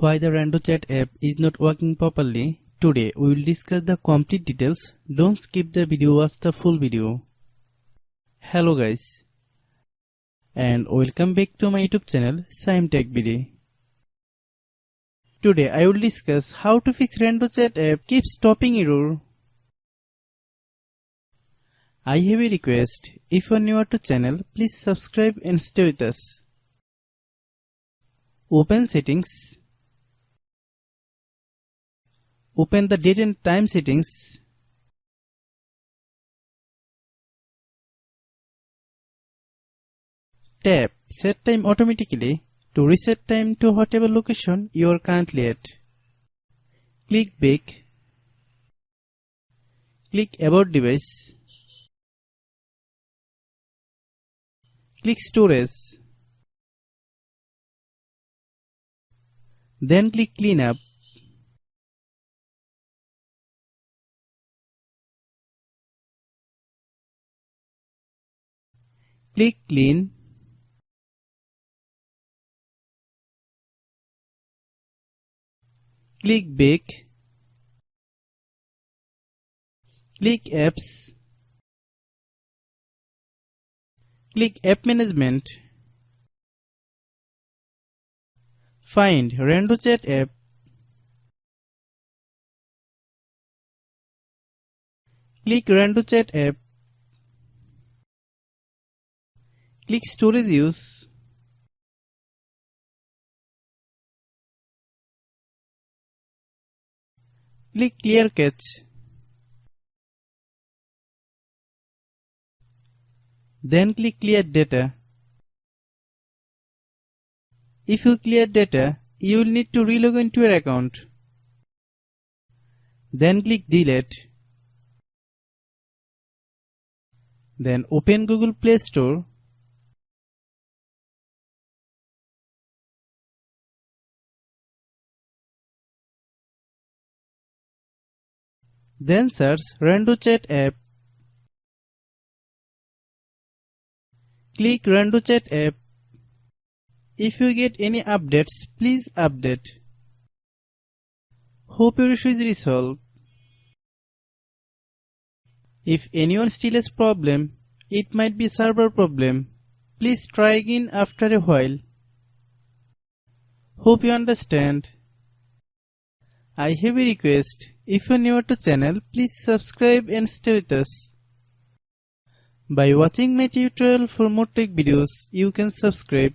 Why the RandoChat app is not working properly. Today we will discuss the complete details. Don't skip the video, watch the full video. Hello guys, and welcome back to my YouTube channel Shaem Tech Video. Today I will discuss how to fix RandoChat app keeps stopping error. I have a request. If you are new to channel, please subscribe and stay with us. Open settings. Open the date and time settings. Tap Set Time automatically to reset time to whatever location you are currently at. Click Back. Click About Device. Click Storage. Then click Cleanup. Click Clean. Click Back. Click Apps. Click App Management. Find RandoChat app. Click RandoChat app. Click Storage Use. Click Clear Cache. Then click Clear Data. If you clear data, you will need to relog into your account. Then click Delete. Then open Google Play Store. Then search RandoChat app. Click RandoChat app. If you get any updates, please update. Hope your issue is resolved. If anyone still has problem, it might be server problem. Please try again after a while. Hope you understand. I have a request. If you are new to channel, please subscribe and stay with us. By watching my tutorial for more tech videos, you can subscribe.